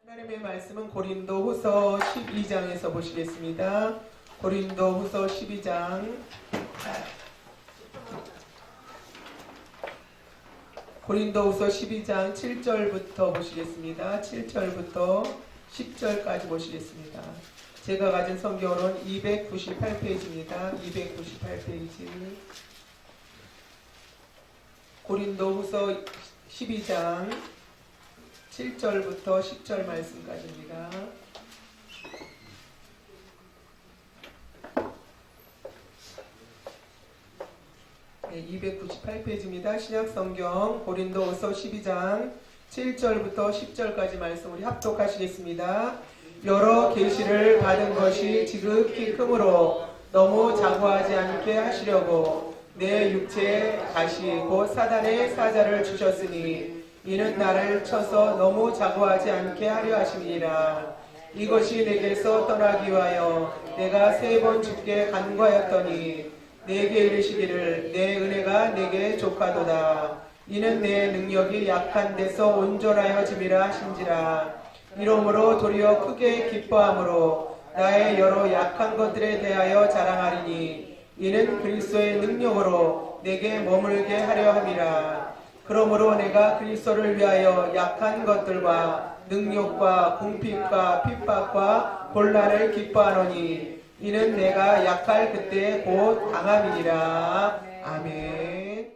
하나님의 말씀은 고린도후서 12장에서 보시겠습니다. 고린도후서 12장 고린도후서 12장 7절부터 보시겠습니다. 7절부터 10절까지 보시겠습니다. 제가 가진 성경은 298페이지입니다. 298페이지 고린도후서 12장 7절부터 10절 말씀까지입니다. 네, 298페이지입니다. 신약성경 고린도후서 12장 7절부터 10절까지 말씀 우리 합독하시겠습니다. 여러 계시를 받은 것이 지극히 크므로 너무 자고하지 않게 하시려고 내 육체에 가시 곧 사단의 사자를 주셨으니 이는 나를 쳐서 너무 자고하지 않게 하려 하심이니라. 이것이 내게서 떠나기 위하여 내가 3번 주께 간구하였더니 내게 이르시기를 내 은혜가 내게 족하도다. 이는 내 능력이 약한 데서 온전하여짐이라 하신지라. 이러므로 도리어 크게 기뻐함으로 나의 여러 약한 것들에 대하여 자랑하리니 이는 그리스도의 능력으로 내게 머물게 하려 함이라. 그러므로 내가 그리스도를 위하여 약한 것들과 능력과 궁핍과 핍박과 곤란을 기뻐하노니 이는 내가 약할 그때 곧 강함이니라. 아멘.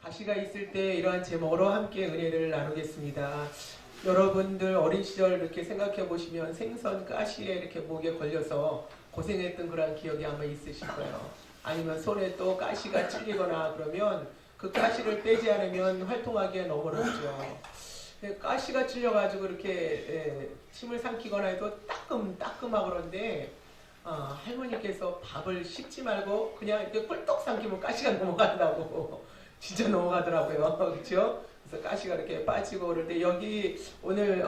가시가 있을 때 이러한 제목으로 함께 은혜를 나누겠습니다. 여러분들 어린 시절 이렇게 생각해 보시면 생선 가시에 이렇게 목에 걸려서 고생했던 그런 기억이 아마 있으실 거예요. 아니면 손에 또 가시가 찔리거나 그러면 그 가시를 빼지 않으면 활동하기가 너무 어렵죠. 가시가 찔려가지고 이렇게 침을 삼키거나 해도 따끔하고 그런데 할머니께서 밥을 씻지 말고 그냥 이렇게 꿀떡 삼키면 가시가 넘어간다고 진짜 넘어가더라고요. 그렇죠? 그래서 가시가 이렇게 빠지고 그럴 때 여기 오늘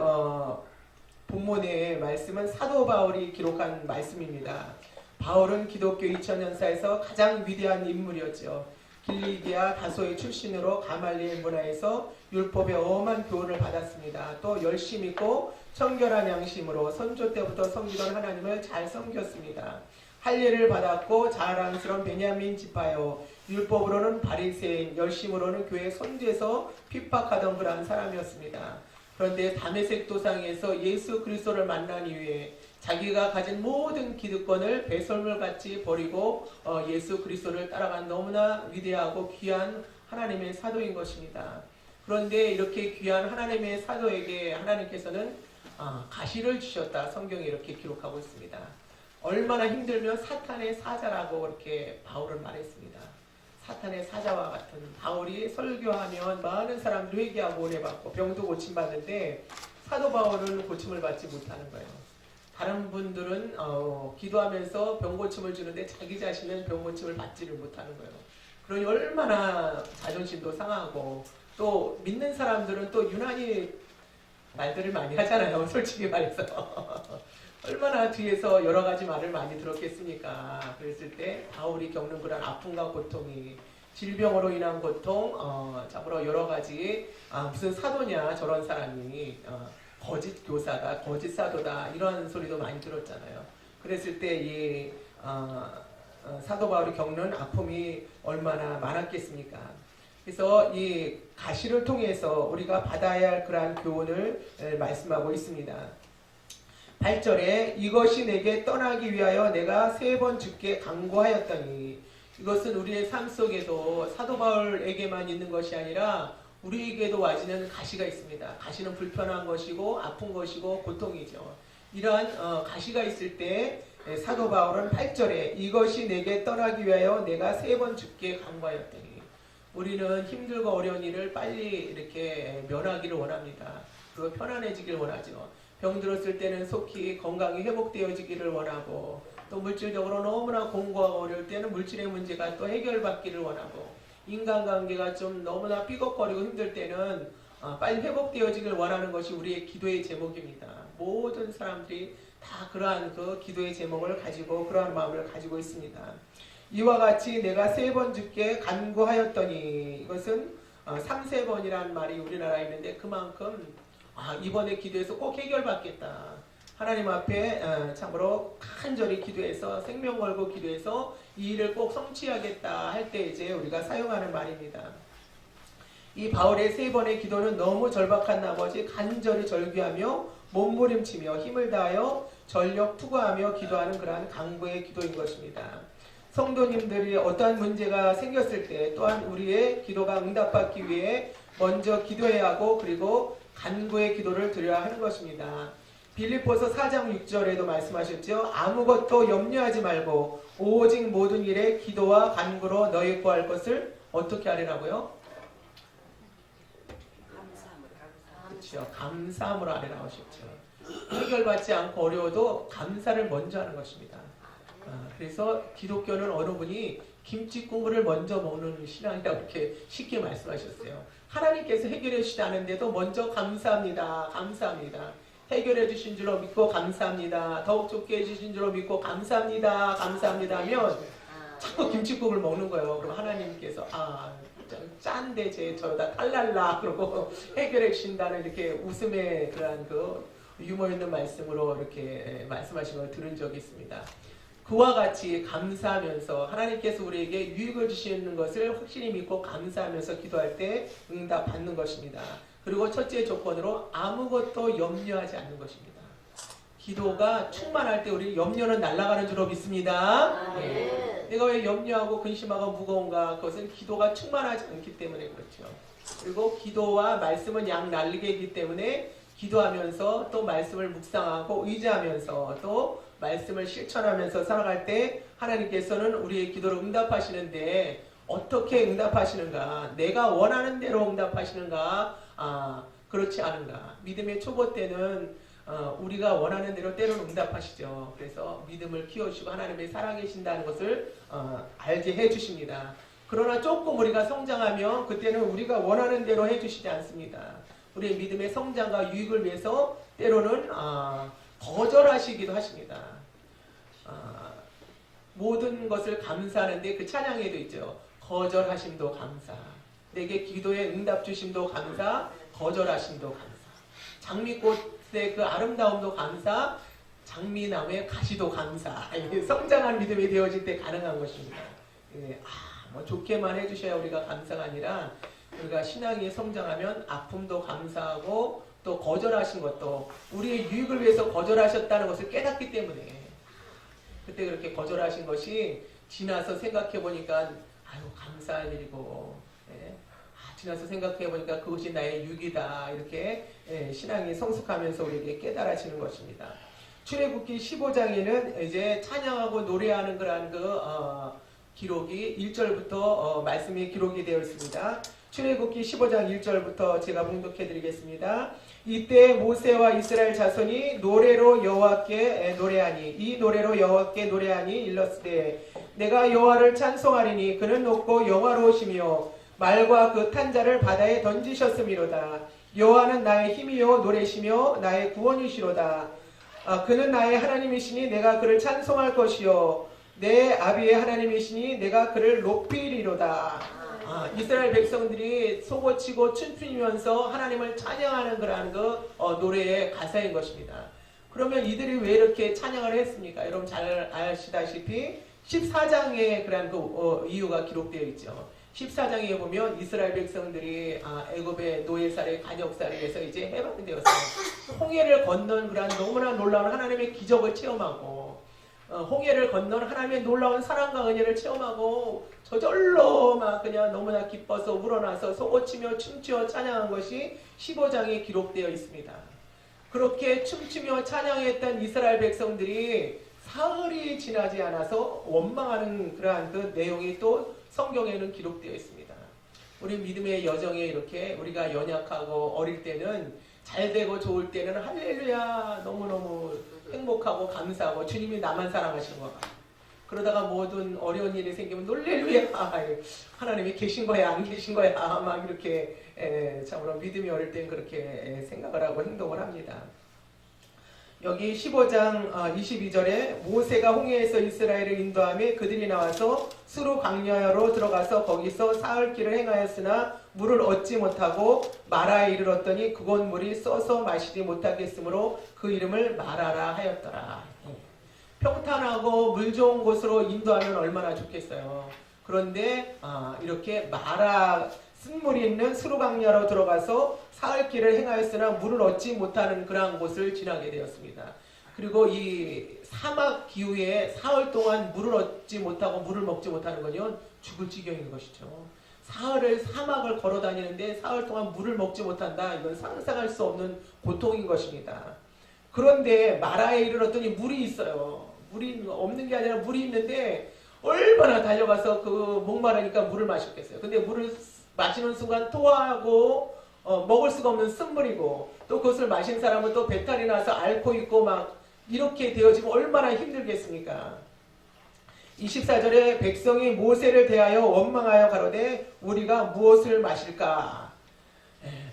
본문의 말씀은 사도 바울이 기록한 말씀입니다. 바울은 기독교 2000년사에서 가장 위대한 인물이었죠. 길리기아 다소의 출신으로 가말리엘 문화에서 율법의 엄한 교훈을 받았습니다. 또 열심 있고 청결한 양심으로 선조 때부터 섬기던 하나님을 잘 섬겼습니다. 할례를 받았고 자랑스러운 베냐민 지파요. 율법으로는 바리새인, 열심으로는 교회 선두에서 핍박하던 그런 사람이었습니다. 그런데 다메섹 도상에서 예수 그리스도를 만난 이후에 자기가 가진 모든 기득권을 배설물같이 버리고 예수 그리스도를 따라간 너무나 위대하고 귀한 하나님의 사도인 것입니다. 그런데 이렇게 귀한 하나님의 사도에게 하나님께서는 가시를 주셨다. 성경에 이렇게 기록하고 있습니다. 얼마나 힘들면 사탄의 사자라고 이렇게 바울은 말했습니다. 사탄의 사자와 같은 바울이 설교하면 많은 사람들이 회개하고 은혜받고 병도 고침받는데 사도 바울은 고침을 받지 못하는 거예요. 다른 분들은 기도하면서 병고침을 주는데 자기 자신은 병고침을 받지를 못하는 거예요. 그러니 얼마나 자존심도 상하고 또 믿는 사람들은 또 유난히 말들을 많이 하잖아요. 솔직히 말해서. 얼마나 뒤에서 여러 가지 말을 많이 들었겠습니까? 그랬을 때 바울이 겪는 그런 아픔과 고통이 질병으로 인한 고통, 참으로 여러 가지 무슨 사도냐 저런 사람이 거짓 교사다, 거짓 사도다 이런 소리도 많이 들었잖아요. 그랬을 때 이 사도 바울이 겪는 아픔이 얼마나 많았겠습니까? 그래서 이 가시를 통해서 우리가 받아야 할 그러한 교훈을 말씀하고 있습니다. 8절에 이것이 내게 떠나기 위하여 내가 3번 주께 간구하였더니 이것은 우리의 삶 속에도 사도 바울에게만 있는 것이 아니라 우리에게도 와지는 가시가 있습니다. 가시는 불편한 것이고 아픈 것이고 고통이죠. 이러한 가시가 있을 때 사도 바울은 8절에 이것이 내게 떠나기 위하여 내가 3번 주께 간구하였더니 우리는 힘들고 어려운 일을 빨리 이렇게 면하기를 원합니다. 그리고 편안해지길 원하죠. 병들었을 때는 속히 건강이 회복되어지기를 원하고 또 물질적으로 너무나 공고하고 어려울 때는 물질의 문제가 또 해결받기를 원하고 인간관계가 좀 너무나 삐걱거리고 힘들 때는 빨리 회복되어지길 원하는 것이 우리의 기도의 제목입니다. 모든 사람들이 다 그러한 그 기도의 제목을 가지고 그러한 마음을 가지고 있습니다. 이와 같이 내가 3번 주께 간구하였더니 이것은 3세번이라는 말이 우리나라에 있는데 그만큼 이번에 기도해서 꼭 해결받겠다. 하나님 앞에 참으로 간절히 기도해서 생명 걸고 기도해서 이 일을 꼭 성취하겠다 할 때 이제 우리가 사용하는 말입니다. 이 바울의 3번의 기도는 너무 절박한 나머지 간절히 절규하며 몸부림치며 힘을 다하여 전력 투구하며 기도하는 그러한 간구의 기도인 것입니다. 성도님들이 어떠한 문제가 생겼을 때 또한 우리의 기도가 응답받기 위해 먼저 기도해야 하고 그리고 간구의 기도를 드려야 하는 것입니다. 빌립보서 4장 6절에도 말씀하셨죠. 아무것도 염려하지 말고 오직 모든 일에 기도와 간구로 너희 구할 것을 어떻게 하리라고요? 그렇죠. 감사함으로 하리라고 하셨죠. 해결받지 않고 어려워도 감사를 먼저 하는 것입니다. 그래서 기독교는 어느 분이 김치 국물을 먼저 먹는 신앙이라고 이렇게 쉽게 말씀하셨어요. 하나님께서 해결해 주시지 않은데도 먼저 감사합니다. 감사합니다. 해결해 주신 줄로 믿고 감사합니다. 더욱 좋게 해주신 줄로 믿고 감사합니다. 감사합니다 하면 자꾸 김치국을 먹는 거예요. 그럼 하나님께서 짠데 저다 탈랄라 그러고 해결해 주신다는 이렇게 웃음의 그러한 그 유머 있는 말씀으로 이렇게 말씀하신 걸 들은 적이 있습니다. 그와 같이 감사하면서 하나님께서 우리에게 유익을 주시는 것을 확실히 믿고 감사하면서 기도할 때 응답 받는 것입니다. 그리고 첫째 조건으로 아무것도 염려하지 않는 것입니다. 기도가 충만할 때 우리 염려는 날아가는 줄로 믿습니다. 네. 내가 왜 염려하고 근심하고 무거운가? 그것은 기도가 충만하지 않기 때문에 그렇죠. 그리고 기도와 말씀은 양 날리기이기 때문에 기도하면서 또 말씀을 묵상하고 의지하면서 또 말씀을 실천하면서 살아갈 때 하나님께서는 우리의 기도를 응답하시는데 어떻게 응답하시는가? 내가 원하는 대로 응답하시는가? 그렇지 않은가? 믿음의 초보 때는 우리가 원하는 대로 때로는 응답하시죠. 그래서 믿음을 키워주시고 하나님의 살아계신다는 것을 알게 해주십니다. 그러나 조금 우리가 성장하면 그때는 우리가 원하는 대로 해주시지 않습니다. 우리의 믿음의 성장과 유익을 위해서 때로는 거절하시기도 하십니다. 모든 것을 감사하는데 그 찬양에도 있죠. 거절하심도 감사. 내게 기도에 응답 주심도 감사. 거절하심도 감사. 장미꽃의 그 아름다움도 감사. 장미나무의 가시도 감사. 성장한 믿음이 되어질 때 가능한 것입니다. 뭐 좋게만 해주셔야 우리가 감사가 아니라 우리가 신앙이 성장하면 아픔도 감사하고 또 거절하신 것도 우리의 유익을 위해서 거절하셨다는 것을 깨닫기 때문에 그때 그렇게 거절하신 것이 지나서 생각해 보니까 감사할 일이고 지나서 생각해 보니까 그것이 나의 유익이다 이렇게 신앙이 성숙하면서 우리에게 깨달아지는 것입니다. 출애굽기 15장에는 이제 찬양하고 노래하는 그러한 기록이 1절부터 말씀이 기록이 되어 있습니다. 출애굽기 15장 1절부터 제가 봉독해 드리겠습니다. 이때 모세와 이스라엘 자손이 노래로 여호와께 노래하니 이 노래로 여호와께 노래하니 일렀으되 내가 여호와를 찬송하리니 그는 높고 영화로우시며 말과 그 탄자를 바다에 던지셨음이로다. 여호와는 나의 힘이요 노래시며 나의 구원이시로다. 그는 나의 하나님이시니 내가 그를 찬송할 것이요 내 아비의 하나님이시니 내가 그를 높이리로다. 이스라엘 백성들이 속어치고 춤추면서 하나님을 찬양하는 그러한 노래의 가사인 것입니다. 그러면 이들이 왜 이렇게 찬양을 했습니까? 여러분 잘 아시다시피 14장에 그러한 이유가 기록되어 있죠. 14장에 보면 이스라엘 백성들이 애굽의 노예살에 간역살에 해서 이제 해방되었어요. 홍해를 건넌 그러한 너무나 놀라운 하나님의 기적을 체험하고 홍해를 건넌 하나님의 놀라운 사랑과 은혜를 체험하고 저절로 막 그냥 너무나 기뻐서 우러나서 속옷치며 춤추어 찬양한 것이 15장에 기록되어 있습니다. 그렇게 춤추며 찬양했던 이스라엘 백성들이 사흘이 지나지 않아서 원망하는 그러한 그 내용이 또 성경에는 기록되어 있습니다. 우리 믿음의 여정에 이렇게 우리가 연약하고 어릴 때는 잘 되고 좋을 때는 할렐루야 너무너무 행복하고 감사하고 주님이 나만 사랑하시는 것 같아요. 그러다가 모든 어려운 일이 생기면 놀렐루야 하나님이 계신 거야 안 계신 거야 막 이렇게 참으로 믿음이 어릴 땐 그렇게 생각을 하고 행동을 합니다. 여기 15장 22절에 모세가 홍해에서 이스라엘을 인도하며 그들이 나와서 수르 광야로 들어가서 거기서 사흘 길을 행하였으나 물을 얻지 못하고 마라에 이르렀더니 그곳 물이 써서 마시지 못하겠으므로 그 이름을 마라라 하였더라. 평탄하고 물 좋은 곳으로 인도하면 얼마나 좋겠어요. 그런데 이렇게 마라 쓴물이 있는 수르 광야로 들어가서 사흘 길을 행하였으나 물을 얻지 못하는 그러한 곳을 지나게 되었습니다. 그리고 이 사막 기후에 사흘 동안 물을 얻지 못하고 물을 먹지 못하는 건요, 죽을 지경인 것이죠. 사흘을 사막을 걸어 다니는데 사흘 동안 물을 먹지 못한다. 이건 상상할 수 없는 고통인 것입니다. 그런데 마라에 이르렀더니 물이 있어요. 물이 없는 게 아니라 물이 있는데 얼마나 달려가서 그 목마르니까 물을 마셨겠어요. 근데 물을 마시는 순간 토하고 먹을 수가 없는 쓴물이고 또 그것을 마신 사람은 또 배탈이 나서 앓고 있고 막 이렇게 되어지면 얼마나 힘들겠습니까? 24절에 백성이 모세를 대하여 원망하여 가로되 우리가 무엇을 마실까?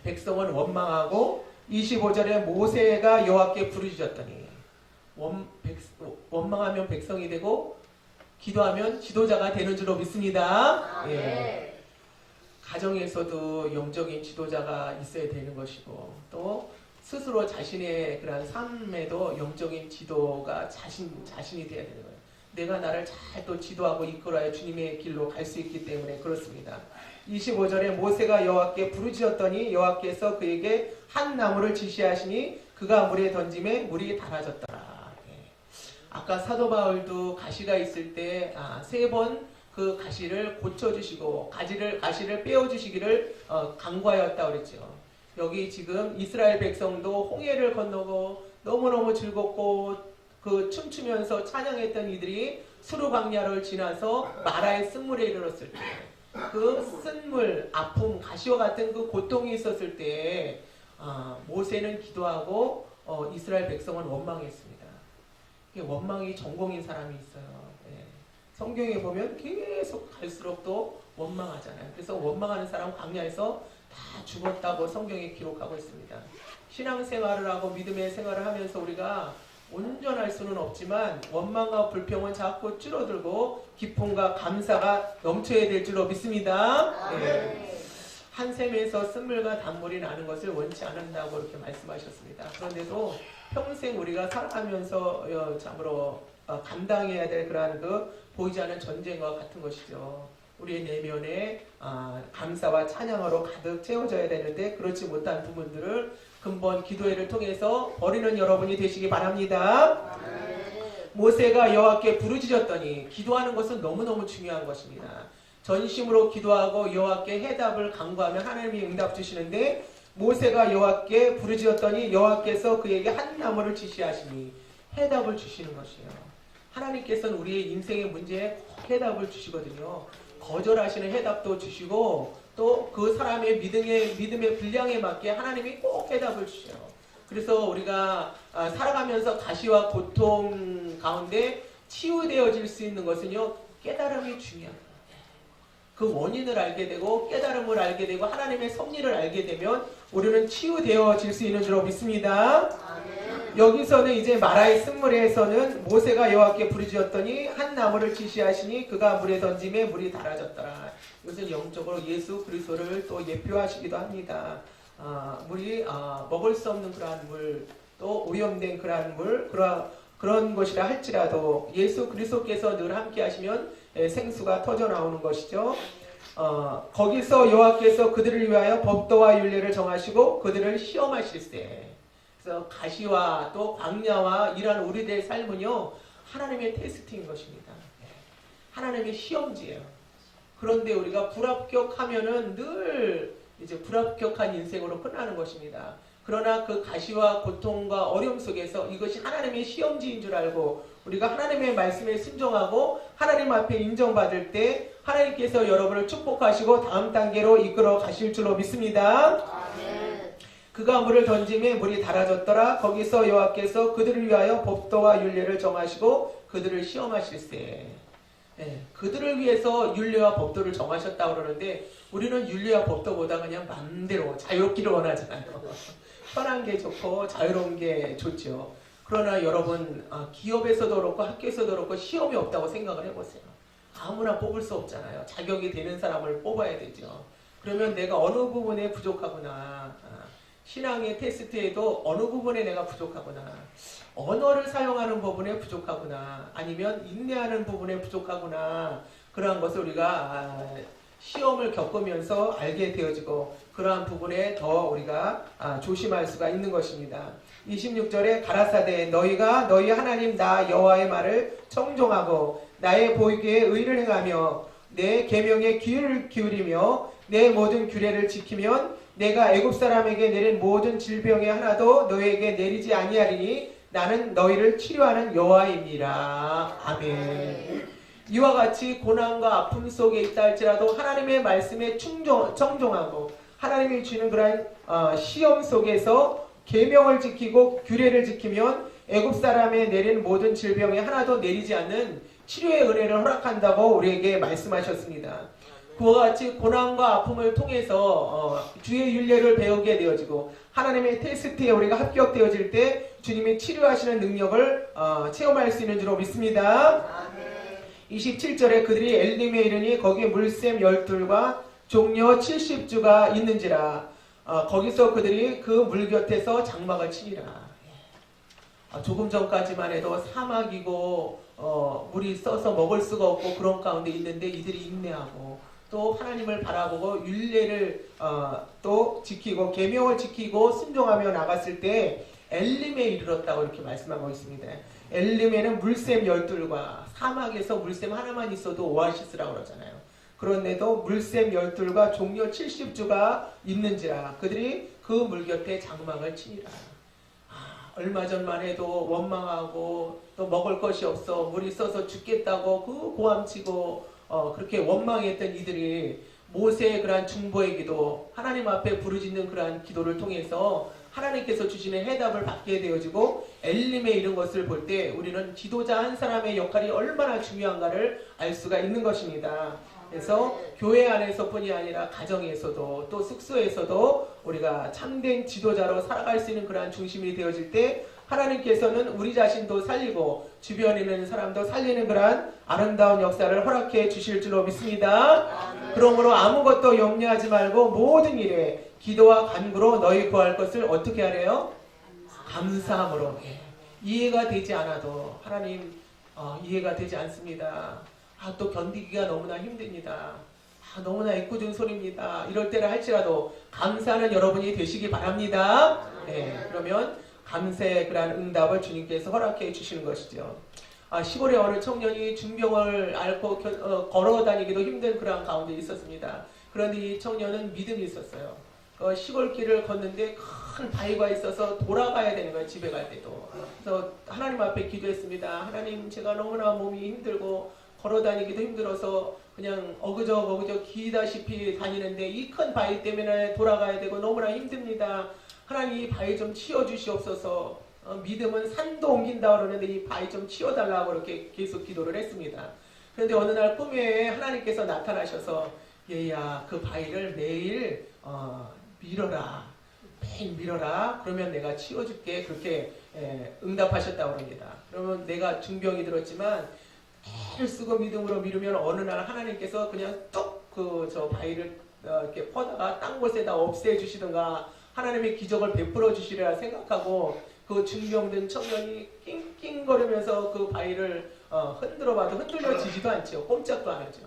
백성은 원망하고 25절에 모세가 여호와께 부르짖었더니 원망하면 백성이 되고 기도하면 지도자가 되는 줄로 믿습니다. 예. 가정에서도 영적인 지도자가 있어야 되는 것이고 또 스스로 자신의 그런 삶에도 영적인 지도가 자신이 되어야 되는 거예요. 내가 나를 잘 또 지도하고 이끌어야 주님의 길로 갈 수 있기 때문에 그렇습니다. 25절에 모세가 여호와께 부르짖었더니 여호와께서 그에게 한 나무를 지시하시니 그가 물에 던짐에 물이 달아졌더라. 아까 사도 바울도 가시가 있을 때 3번 그 가시를 고쳐주시고 가시를 빼어주시기를 간구하였다 그랬죠. 여기 지금 이스라엘 백성도 홍해를 건너고 너무너무 즐겁고 그 춤추면서 찬양했던 이들이 수르 광야를 지나서 마라의 쓴물에 이르렀을 때 그 쓴물, 아픔, 가시와 같은 그 고통이 있었을 때 모세는 기도하고 이스라엘 백성은 원망했습니다. 원망이 전공인 사람이 있어요. 성경에 보면 계속 갈수록 또 원망하잖아요. 그래서 원망하는 사람 광야에서 다 죽었다고 성경에 기록하고 있습니다. 신앙생활을 하고 믿음의 생활을 하면서 우리가 온전할 수는 없지만 원망과 불평은 자꾸 줄어들고 기쁨과 감사가 넘쳐야 될 줄로 믿습니다. 한 샘에서 쓴물과 단물이 나는 것을 원치 않는다고 이렇게 말씀하셨습니다. 그런데도 평생 우리가 살아가면서 참으로 감당해야 될 그러한 그 보이지 않는 전쟁과 같은 것이죠. 우리의 내면에 감사와 찬양으로 가득 채워져야 되는데 그렇지 못한 부분들을 근본 기도회를 통해서 버리는 여러분이 되시기 바랍니다. 모세가 여호와께 부르짖었더니 기도하는 것은 너무너무 중요한 것입니다. 전심으로 기도하고 여호와께 해답을 간구하면 하나님이 응답 주시는데 모세가 여호와께 부르짖었더니 여호와께서 그에게 한 나무를 지시하시니 해답을 주시는 것이에요. 하나님께서는 우리의 인생의 문제에 꼭 해답을 주시거든요. 거절하시는 해답도 주시고 또 그 사람의 믿음의 분량에 맞게 하나님이 꼭 해답을 주셔요. 그래서 우리가 살아가면서 가시와 고통 가운데 치유되어질 수 있는 것은요, 깨달음이 중요합니다. 그 원인을 알게 되고 깨달음을 알게 되고 하나님의 섭리를 알게 되면 우리는 치유되어질 수 있는 줄로 믿습니다. 여기서는 이제 마라의 쓴물에서는 모세가 여호와께 부르짖었더니 한 나무를 지시하시니 그가 물에 던짐에 물이 달아졌더라. 이것은 영적으로 예수 그리스도를 또 예표하시기도 합니다. 물이 먹을 수 없는 그러한 물, 또 오염된 그러한 물, 그런 것이라 할지라도 예수 그리스도께서 늘 함께 하시면 생수가 터져 나오는 것이죠. 거기서 여호와께서 그들을 위하여 법도와 율례를 정하시고 그들을 시험하실세. 그래서 가시와 또 광야와 이러한 우리들의 삶은요, 하나님의 테스트인 것입니다. 하나님의 시험지예요. 그런데 우리가 불합격하면은 늘 이제 불합격한 인생으로 끝나는 것입니다. 그러나 그 가시와 고통과 어려움 속에서 이것이 하나님의 시험지인 줄 알고 우리가 하나님의 말씀에 순종하고 하나님 앞에 인정받을 때 하나님께서 여러분을 축복하시고 다음 단계로 이끌어 가실 줄로 믿습니다. 그가 물을 던짐에 물이 달아졌더라. 거기서 여호와께서 그들을 위하여 법도와 율례를 정하시고 그들을 시험하실세. 그들을 위해서 율례와 법도를 정하셨다고 그러는데 우리는 율례와 법도보다 그냥 마음대로 자유롭기를 원하잖아요. 편한 게 좋고 자유로운 게 좋죠. 그러나 여러분 기업에서도 그렇고 학교에서도 그렇고 시험이 없다고 생각을 해보세요. 아무나 뽑을 수 없잖아요. 자격이 되는 사람을 뽑아야 되죠. 그러면 내가 어느 부분에 부족하구나. 신앙의 테스트에도 어느 부분에 내가 부족하구나. 언어를 사용하는 부분에 부족하구나. 아니면 인내하는 부분에 부족하구나. 그러한 것을 우리가 시험을 겪으면서 알게 되어지고 그러한 부분에 더 우리가 조심할 수가 있는 것입니다. 26절에 가라사대 너희가 너희 하나님 나 여호와의 말을 청종하고 나의 보기에 의를 행하며 내 계명에 귀를 기울이며 내 모든 규례를 지키면 내가 애굽 사람에게 내린 모든 질병에 하나도 너희에게 내리지 아니하리니 나는 너희를 치료하는 여호와입니다. 아멘. 이와 같이 고난과 아픔 속에 있다 할지라도 하나님의 말씀에 청종하고 하나님이 주는 그러한 시험 속에서 계명을 지키고 규례를 지키면 애굽 사람에 내린 모든 질병에 하나도 내리지 않는 치료의 은혜를 허락한다고 우리에게 말씀하셨습니다. 그와 같이 고난과 아픔을 통해서 주의 윤례를 배우게 되어지고 하나님의 테스트에 우리가 합격되어질 때 주님이 치료하시는 능력을 체험할 수 있는 줄로 믿습니다. 27절에 그들이 엘림에 이르니 거기에 물샘 12과 종려 70주가 있는지라 거기서 그들이 그 물 곁에서 장막을 치니라. 조금 전까지만 해도 사막이고 물이 써서 먹을 수가 없고 그런 가운데 있는데 이들이 인내하고 또 하나님을 바라보고 율례를 또 지키고 계명을 지키고 순종하며 나갔을 때 엘림에 이르렀다고 이렇게 말씀하고 있습니다. 엘림에는 물샘 12과 사막에서 물샘 하나만 있어도 오아시스라고 그러잖아요. 그런데도 물샘 12과 종려 70주가 있는지라 그들이 그 물 곁에 장막을 치니라. 얼마 전만 해도 원망하고 또 먹을 것이 없어 물이 써서 죽겠다고 그 고함치고 그렇게 원망했던 이들이 모세의 그러한 중보의 기도 하나님 앞에 부르짖는 그러한 기도를 통해서 하나님께서 주시는 해답을 받게 되어지고 엘림에 이른 것을 볼 때 우리는 지도자 한 사람의 역할이 얼마나 중요한가를 알 수가 있는 것입니다. 그래서 교회 안에서뿐이 아니라 가정에서도 또 숙소에서도 우리가 참된 지도자로 살아갈 수 있는 그러한 중심이 되어질 때 하나님께서는 우리 자신도 살리고 주변에 있는 사람도 살리는 그러한 아름다운 역사를 허락해 주실 줄로 믿습니다. 그러므로 아무것도 염려하지 말고 모든 일에 기도와 간구로 너희 구할 것을 어떻게 하래요? 감사함으로. 이해가 되지 않아도 하나님 이해가 되지 않습니다. 또 견디기가 너무나 힘듭니다. 너무나 애꿎은 소리입니다. 이럴 때를 할지라도 감사하는 여러분이 되시기 바랍니다. 그러면 감사의 그러한 응답을 주님께서 허락해 주시는 것이죠. 시골의 어느 청년이 중병을 앓고 걸어다니기도 힘든 그러한 가운데 있었습니다. 그런데 이 청년은 믿음이 있었어요. 시골길을 걷는데 큰 바위가 있어서 돌아가야 되는 거예요. 집에 갈 때도. 그래서 하나님 앞에 기도했습니다. 하나님 제가 너무나 몸이 힘들고 걸어다니기도 힘들어서 그냥 어그적 기다시피 다니는데 이 큰 바위 때문에 돌아가야 되고 너무나 힘듭니다. 하나님 이 바위 좀 치워주시옵소서. 믿음은 산도 옮긴다 그러는데 이 바위 좀 치워달라고 그렇게 계속 기도를 했습니다. 그런데 어느 날 꿈에 하나님께서 나타나셔서 얘야 그 바위를 매일 밀어라. 매일 밀어라. 그러면 내가 치워줄게. 그렇게 응답하셨다고 합니다. 그러면 내가 중병이 들었지만 매일 쓰고 믿음으로 미루면 어느 날 하나님께서 그냥 뚝 저 바위를 이렇게 퍼다가 딴 곳에다 없애주시던가 하나님의 기적을 베풀어 주시리라 생각하고 그 중병된 청년이 낑낑거리면서 그 바위를 흔들어봐도 흔들려지지도 않죠. 꼼짝도 안 하죠.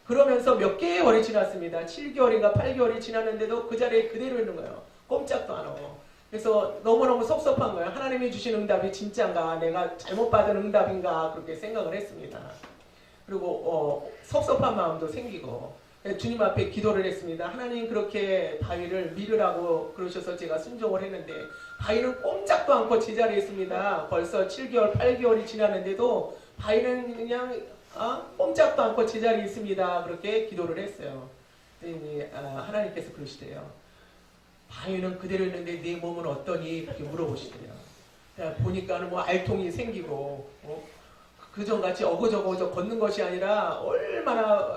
그러면서 몇 개월이 지났습니다. 7개월인가 8개월이 지났는데도 그 자리에 그대로 있는 거예요. 꼼짝도 안 하고. 그래서 너무너무 섭섭한 거예요. 하나님이 주신 응답이 진짜인가 내가 잘못 받은 응답인가 그렇게 생각을 했습니다. 그리고 섭섭한 마음도 생기고 주님 앞에 기도를 했습니다. 하나님 그렇게 바위를 밀으라고 그러셔서 제가 순종을 했는데 바위는 꼼짝도 않고 제자리에 있습니다. 벌써 7개월 8개월이 지났는데도 바위는 그냥 꼼짝도 않고 제자리에 있습니다. 그렇게 기도를 했어요. 하나님께서 그러시대요. 바위는 그대로 있는데 네 몸은 어떠니? 이렇게 물어보시대요. 보니까는 뭐 알통이 생기고 그전같이 어거저거 걷는 것이 아니라 얼마나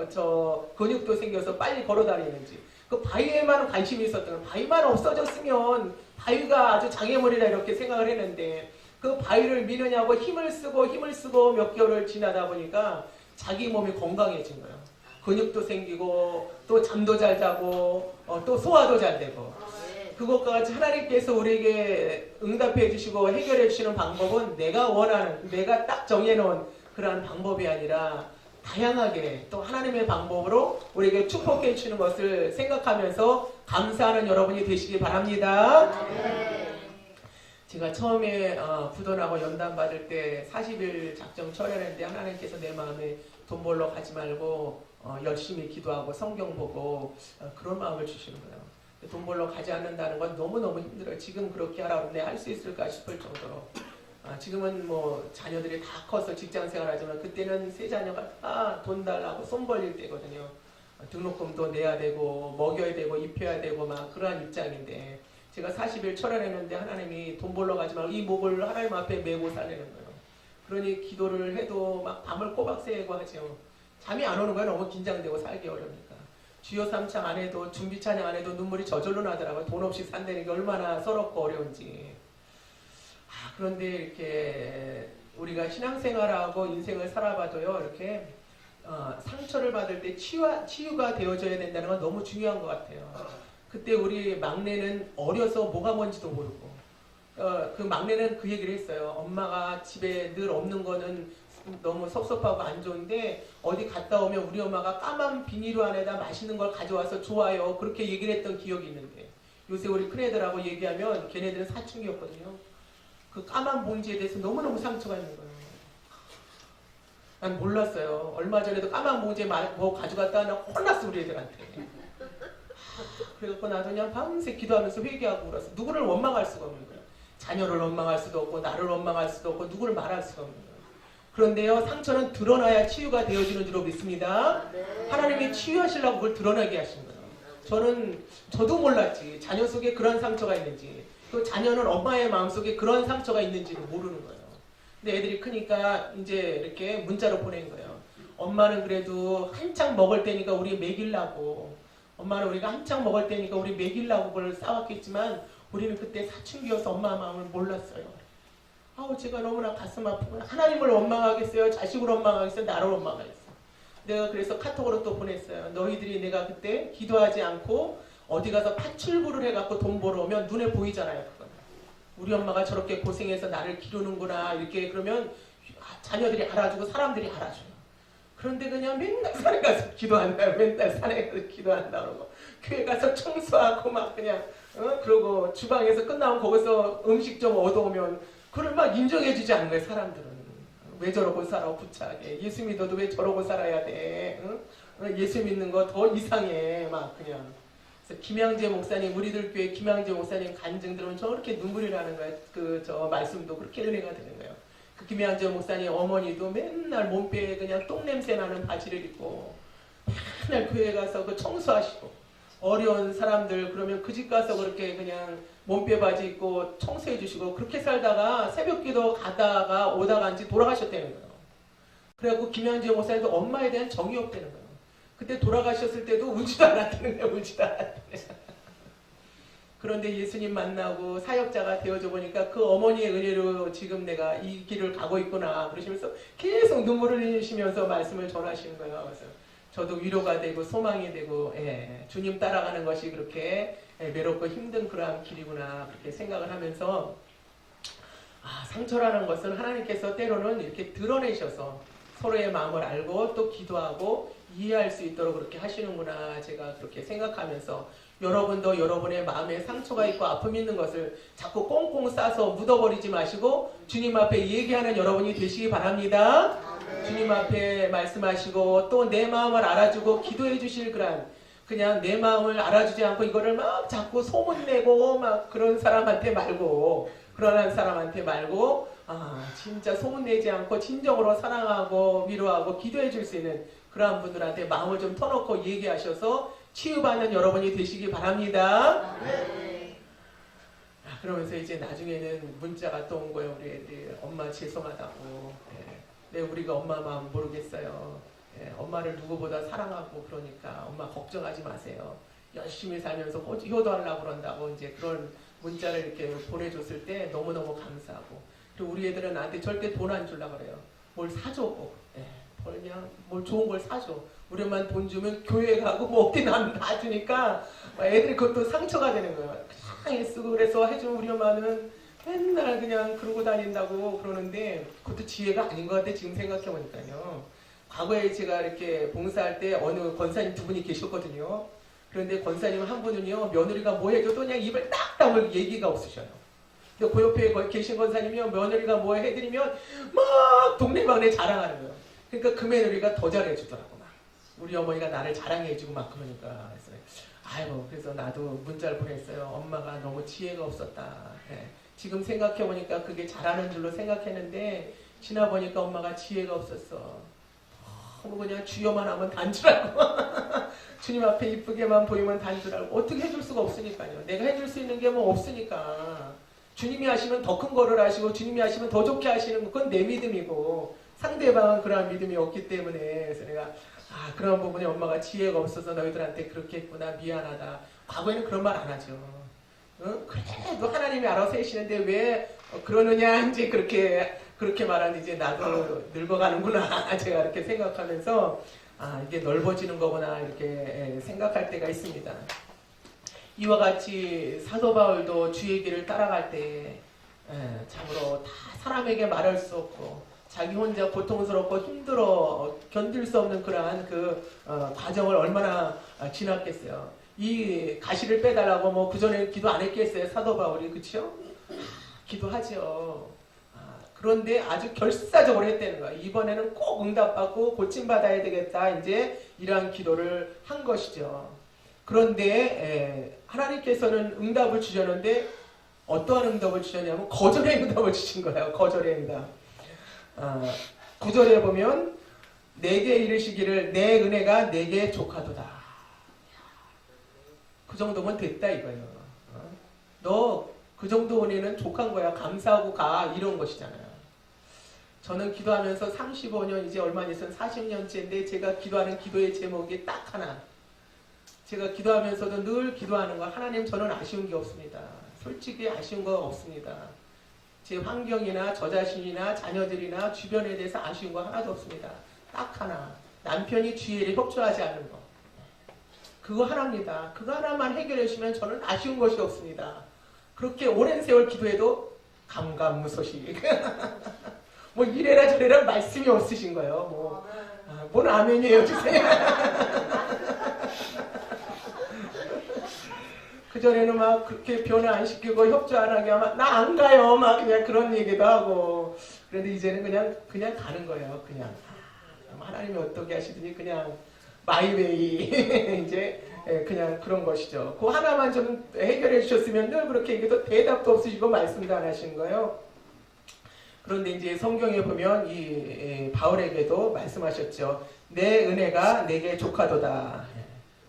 근육도 생겨서 빨리 걸어다니는지 그 바위에만 관심이 있었던 거예요. 바위만 없어졌으면 바위가 아주 장애물이라 이렇게 생각을 했는데 그 그 바위를 미느냐고 힘을 쓰고 몇 개월을 지나다 보니까 자기 몸이 건강해진 거예요. 근육도 생기고 또 잠도 잘 자고 또 소화도 잘 되고 그것과 같이 하나님께서 우리에게 응답해 주시고 해결해 주시는 방법은 내가 원하는 내가 딱 정해놓은 그러한 방법이 아니라 다양하게 또 하나님의 방법으로 우리에게 축복해 주시는 것을 생각하면서 감사하는 여러분이 되시기 바랍니다. 제가 처음에 부도나고 연단 받을 때 40일 작정 처리했는데 하나님께서 내 마음에 돈 벌러 가지 말고 열심히 기도하고 성경 보고 그런 마음을 주시는 거예요. 돈 벌러 가지 않는다는 건 너무너무 힘들어요. 지금 그렇게 하라고 내가 할 수 있을까 싶을 정도로. 지금은 뭐 자녀들이 다 커서 직장 생활하지만 그때는 세 자녀가 다 돈 달라고 손 벌릴 때거든요. 등록금도 내야 되고 먹여야 되고 입혀야 되고 막 그러한 입장인데 제가 40일 철회했는데 하나님이 돈 벌러 가지 말고 이 목을 하나님 앞에 메고 살라는 거예요. 그러니 기도를 해도 막 밤을 꼬박 새고 하죠. 잠이 안 오는 거예요. 너무 긴장되고 살기 어려우니까. 주여 삼창 안 해도 준비 찬양 안 해도 눈물이 저절로 나더라고요. 돈 없이 산다는 게 얼마나 서럽고 어려운지. 그런데 이렇게 우리가 신앙생활하고 인생을 살아봐도요. 이렇게 상처를 받을 때 치유가 되어져야 된다는 건 너무 중요한 것 같아요. 그때 우리 막내는 어려서 뭐가 뭔지도 모르고 그 막내는 그 얘기를 했어요. 엄마가 집에 늘 없는 거는 너무 섭섭하고 안 좋은데 어디 갔다 오면 우리 엄마가 까만 비닐로 안에다 맛있는 걸 가져와서 좋아요. 그렇게 얘기를 했던 기억이 있는데 요새 우리 큰애들하고 얘기하면 걔네들은 사춘기였거든요. 그 까만 봉지에 대해서 너무너무 상처가 있는 거예요. 난 몰랐어요. 얼마 전에도 까만 봉지에 뭐 가져갔다 하나 혼났어 우리 애들한테. 그래갖고 나도 그냥 밤새 기도하면서 회개하고 울었어. 누구를 원망할 수가 없는 거예요. 자녀를 원망할 수도 없고 나를 원망할 수도 없고 누구를 말할 수가 없는 거예요. 그런데요, 상처는 드러나야 치유가 되어지는 줄로 믿습니다. 하나님이 치유하시려고 그걸 드러나게 하신 거예요. 저도 몰랐지. 자녀 속에 그런 상처가 있는지, 또 자녀는 엄마의 마음속에 그런 상처가 있는지를 모르는 거예요. 근데 애들이 크니까 이제 이렇게 문자로 보낸 거예요. 엄마는 그래도 한창 먹을 때니까 우리 먹이려고, 엄마는 우리가 한창 먹을 때니까 우리 먹이려고 그걸 싸웠겠지만 우리는 그때 사춘기여서 엄마 마음을 몰랐어요. 제가 너무나 가슴 아프고 하나님을 원망하겠어요? 자식을 원망하겠어요? 나를 원망하겠어요? 내가 그래서 카톡으로 또 보냈어요. 너희들이 내가 그때 기도하지 않고 어디 가서 파출부를 해갖고 돈 벌어오면 눈에 보이잖아요. 그건. 우리 엄마가 저렇게 고생해서 나를 기르는구나 이렇게 그러면 자녀들이 알아주고 사람들이 알아줘요. 그런데 그냥 맨날 산에 가서 기도한다. 맨날 산에 가서 기도한다 그러고 교회 가서 청소하고 막 그냥 그러고 주방에서 끝나면 거기서 음식 좀 얻어오면 그걸 막 인정해주지 않는 거예요. 사람들은. 왜 저러고 살아 구차하게. 예수 믿어도 왜 저러고 살아야 돼. 예수 믿는 거 더 이상해. 막 그냥. 그래서 김양재 목사님, 우리들 교회 김양재 목사님 간증 들으면 저렇게 눈물이 나는 거예요. 저 말씀도 그렇게 은혜가 되는 거예요. 그 김양재 목사님 어머니도 맨날 몸빼에 그냥 똥냄새 나는 바지를 입고 맨날 교회 가서 그 청소하시고 어려운 사람들 그러면 그 집 가서 그렇게 그냥 몸빼 바지 입고 청소해 주시고 그렇게 살다가 새벽기도 가다가 오다가 이제 돌아가셨다는 거예요. 그래갖고 김양재 목사님도 엄마에 대한 정이 없다는 거예요. 그때 돌아가셨을 때도 울지도 않았다는 거예요. 울지도 않았다는 거예요. 그런데 예수님 만나고 사역자가 되어져 보니까 그 어머니의 은혜로 지금 내가 이 길을 가고 있구나 그러시면서 계속 눈물을 흘리시면서 말씀을 전하시는 거예요. 그래서 저도 위로가 되고 소망이 되고 주님 따라가는 것이 그렇게 외롭고 힘든 그러한 길이구나 그렇게 생각을 하면서 상처라는 것은 하나님께서 때로는 이렇게 드러내셔서 서로의 마음을 알고 또 기도하고 이해할 수 있도록 그렇게 하시는구나 제가 그렇게 생각하면서 여러분도 여러분의 마음에 상처가 있고 아픔이 있는 것을 자꾸 꽁꽁 싸서 묻어버리지 마시고 주님 앞에 얘기하는 여러분이 되시기 바랍니다. 주님 앞에 말씀하시고 또 내 마음을 알아주고 기도해 주실 그냥 내 마음을 알아주지 않고 이거를 막 자꾸 소문내고 막 그런 사람한테 말고 그러한 사람한테 말고 진짜 소문내지 않고 진정으로 사랑하고 위로하고 기도해 줄 수 있는 그러한 분들한테 마음을 좀 터놓고 얘기하셔서 치유받는 여러분이 되시기 바랍니다. 그러면서 이제 나중에는 문자가 또 온 거예요. 우리 애들이 엄마 죄송하다고. 우리가 엄마 마음 모르겠어요. 엄마를 누구보다 사랑하고 그러니까 엄마 걱정하지 마세요. 열심히 살면서 효도하려고 그런다고 이제 그런 문자를 이렇게 보내줬을 때 너무너무 감사하고 그리고 우리 애들은 나한테 절대 돈 안 주려고 그래요. 뭘 사줘 꼭. 예, 그냥 뭘 좋은 걸 사줘. 우리 엄마는 돈 주면 교회 가고 뭐 어디 나는 다 주니까 애들이 그것도 상처가 되는 거예요. 그냥 쓰고 그래서 해주면 우리 엄마는 맨날 그냥 그러고 다닌다고 그러는데 그것도 지혜가 아닌 것 같아 지금 생각해보니까요. 과거에 제가 이렇게 봉사할 때 어느 권사님 두 분이 계셨거든요. 그런데 권사님 한 분은요 며느리가 뭐 해줘도 그냥 입을 딱 다물 얘기가 없으셔요. 근데 그 옆에 계신 권사님이요 며느리가 뭐 해드리면 막 동네방네 자랑하는 거예요. 그러니까 그 며느리가 더 잘해주더라고 막. 우리 어머니가 나를 자랑해주고 막 그러니까 그래서 나도 문자를 보냈어요. 엄마가 너무 지혜가 없었다. 네. 지금 생각해보니까 그게 잘하는 줄로 생각했는데 지나보니까 엄마가 지혜가 없었어. 너무 그냥 주여만 하면 단줄알고 주님 앞에 이쁘게만 보이면 단줄알고 어떻게 해줄 수가 없으니까요. 내가 해줄 수 있는 게 뭐 없으니까. 주님이 하시면 더 큰 거를 하시고 주님이 하시면 더 좋게 하시는 그건 내 믿음이고 상대방은 그러한 믿음이 없기 때문에 그래서 내가 그런 부분에 엄마가 지혜가 없어서 너희들한테 그렇게 했구나 미안하다. 과거에는 그런 말 안 하죠. 응? 그래도 하나님이 알아서 해시는데 왜 그러느냐 이제 그렇게 말하는 이제 나도 늙어가는구나 제가 이렇게 생각하면서 이게 넓어지는 거구나 이렇게 생각할 때가 있습니다. 이와 같이 사도 바울도 주의 길을 따라갈 때 참으로 다 사람에게 말할 수 없고 자기 혼자 고통스럽고 힘들어 견딜 수 없는 그러한 과정을 얼마나 지났겠어요. 이 가시를 빼달라고 뭐 그전에 기도 안 했겠어요 사도 바울이. 그쵸? 기도하죠. 그런데 아주 결사적으로 했다는 거야. 이번에는 꼭 응답받고 고침받아야 되겠다 이제 이러한 기도를 한 것이죠. 그런데 하나님께서는 응답을 주셨는데 어떠한 응답을 주셨냐면 거절의 응답을 주신 거예요. 거절의 응답. 9절에 보면 내게 이르시기를 내 은혜가 내게 족하도다. 그 정도면 됐다 이거예요. 너 그 정도 은혜는 족한 거야. 감사하고 가. 이런 것이잖아요. 저는 기도하면서 35년 이제 얼마 안 있으면 40년째인데 제가 기도하는 기도의 제목이 딱 하나. 제가 기도하면서도 늘 기도하는 거 하나님 저는 아쉬운 게 없습니다. 솔직히 아쉬운 거 없습니다. 제 환경이나 저 자신이나 자녀들이나 주변에 대해서 아쉬운 거 하나도 없습니다. 딱 하나. 남편이 주의를 협조하지 않는 거. 그거 하나입니다. 그거 하나만 해결해 주시면 저는 아쉬운 것이 없습니다. 그렇게 오랜 세월 기도해도 감감무소식. 뭐 이래라 저래라 말씀이 없으신 거예요. 뭔 아멘이에요 주세요. 그전에는 막 그렇게 변화 안 시키고 협조 안 하게 하면 나 안 가요. 막 그냥 그런 얘기도 하고. 그런데 이제는 그냥 가는 거예요. 그냥. 하나님이 어떻게 하시더니 그냥 마이웨이. 이제 그냥 그런 것이죠. 그 하나만 좀 해결해 주셨으면 늘 그렇게 얘기도 대답도 없으시고 말씀도 안 하시는 거예요. 그런데 이제 성경에 보면 이 바울에게도 말씀하셨죠. 내 은혜가 내게 족하도다.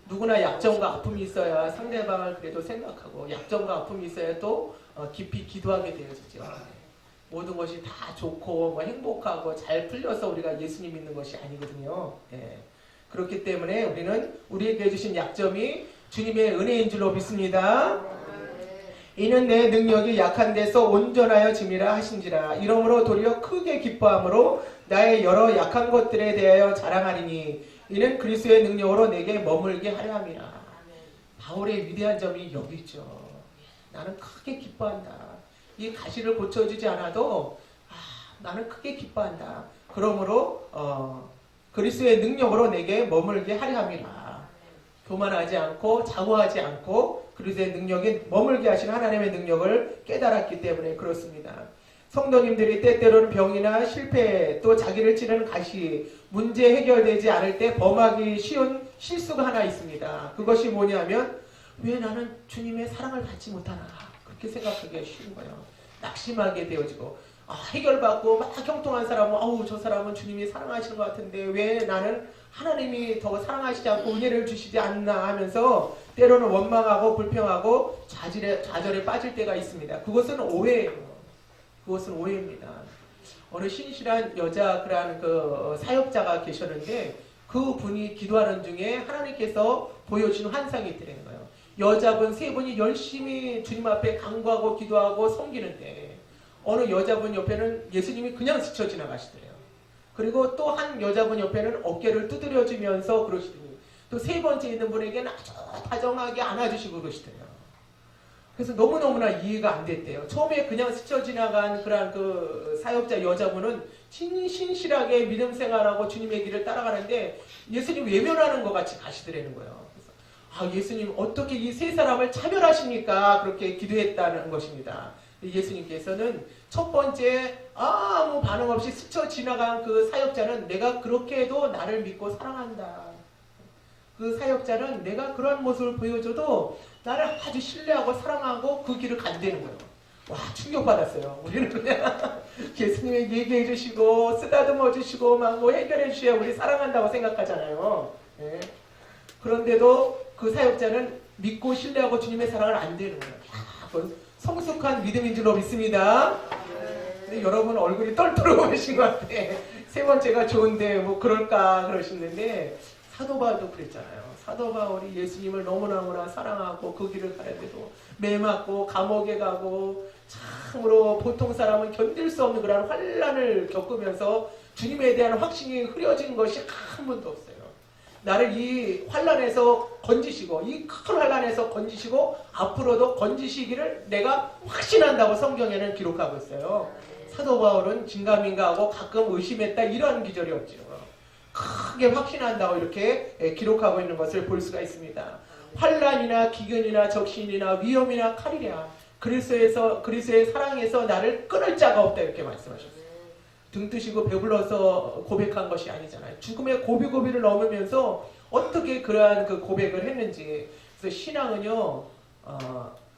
누구나 약점과 아픔이 있어야 상대방을 그래도 생각하고 약점과 아픔이 있어야 또 깊이 기도하게 되어지죠. 모든 것이 다 좋고 뭐 행복하고 잘 풀려서 우리가 예수님 믿는 것이 아니거든요. 그렇기 때문에 우리는 우리에게 주신 약점이 주님의 은혜인 줄로 믿습니다. 이는 내 능력이 약한 데서 온전하여 짐이라 하신지라. 이러므로 도리어 크게 기뻐함으로 나의 여러 약한 것들에 대하여 자랑하리니 이는 그리스도의 능력으로 내게 머물게 하려 함이라. 바울의 위대한 점이 여기 있죠. 나는 크게 기뻐한다. 이 가시를 고쳐주지 않아도 나는 크게 기뻐한다. 그러므로 그리스도의 능력으로 내게 머물게 하려 함이라. 교만하지 않고 자고하지 않고 그리스도의 능력에 머물게 하신 하나님의 능력을 깨달았기 때문에 그렇습니다. 성도님들이 때때로는 병이나 실패 또 자기를 찌르는 가시 문제 해결되지 않을 때 범하기 쉬운 실수가 하나 있습니다. 그것이 뭐냐면 왜 나는 주님의 사랑을 받지 못하나 그렇게 생각하기가 쉬운 거예요. 낙심하게 되어지고 해결받고 막 형통한 사람은 저 사람은 주님이 사랑하시는 것 같은데 왜 나는 하나님이 더 사랑하시지 않고 은혜를 주시지 않나 하면서 때로는 원망하고 불평하고 좌절에 빠질 때가 있습니다. 그것은 오해예요. 그것은 오해입니다. 어느 신실한 여자 그러한 사역자가 계셨는데 그 분이 기도하는 중에 하나님께서 보여준 환상이 있더라는 거예요. 여자분 세 분이 열심히 주님 앞에 간구하고 기도하고 섬기는데 어느 여자분 옆에는 예수님이 그냥 스쳐 지나가시더래요. 그리고 또 한 여자분 옆에는 어깨를 두드려주면서 그러시더니 또 세 번째 있는 분에게는 아주 다정하게 안아주시고 그러시더래요. 그래서 너무너무나 이해가 안 됐대요. 처음에 그냥 스쳐 지나간 그런 그 사역자 여자분은 신실하게 믿음 생활하고 주님의 길을 따라가는데 예수님 외면하는 것 같이 가시더라는 거예요. 그래서 아, 예수님 어떻게 이 세 사람을 차별하십니까? 그렇게 기도했다는 것입니다. 예수님께서는 첫 번째 아무 반응 없이 스쳐 지나간 그 사역자는 내가 그렇게 해도 나를 믿고 사랑한다. 그 사역자는 내가 그런 모습을 보여줘도 나를 아주 신뢰하고 사랑하고 그 길을 간다는 거예요. 와, 충격받았어요. 우리는 그냥 예수님이 얘기해 주시고 쓰다듬어 주시고 막 뭐 해결해 주셔야 우리 사랑한다고 생각하잖아요. 네. 그런데도 그 사역자는 믿고 신뢰하고 주님의 사랑을 안 되는 거예요. 그건 성숙한 믿음인 줄로 믿습니다. 근데 여러분 얼굴이 떨떠름하신 것 같아. 세 번째가 좋은데 뭐 그럴까 그러시는데 사도 바울도 그랬잖아요. 사도 바울이 예수님을 너무너무나 사랑하고 그 길을 가는데도 매 맞고 감옥에 가고 참으로 보통 사람은 견딜 수 없는 그런 환난을 겪으면서 주님에 대한 확신이 흐려진 것이 한 번도 없어요. 나를 이 환난에서 건지시고 이 큰 환난에서 건지시고 앞으로도 건지시기를 내가 확신한다고 성경에는 기록하고 있어요. 사도 바울은 긴가민가하고 가끔 의심했다 이런 기절이 없죠. 크게 확신한다고 이렇게 기록하고 있는 것을 볼 수가 있습니다. 환난이나 기근이나 적신이나 위험이나 칼이랴 그리스도의 사랑에서 나를 끊을 자가 없다 이렇게 말씀하셨어요. 등 뜨시고 배불러서 고백한 것이 아니잖아요. 죽음의 고비고비를 넘으면서 어떻게 그러한 그 고백을 했는지. 그래서 신앙은요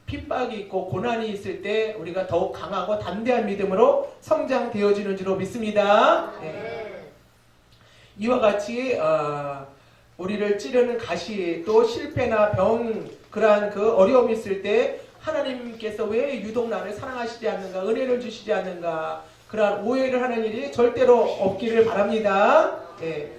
핍박이 있고 고난이 있을 때 우리가 더욱 강하고 담대한 믿음으로 성장되어지는 줄로 믿습니다. 네. 이와 같이 우리를 찌르는 가시 또 실패나 병 그러한 그 어려움이 있을 때 하나님께서 왜 유독 나를 사랑하시지 않는가 은혜를 주시지 않는가 그러한 오해를 하는 일이 절대로 없기를 바랍니다. 예.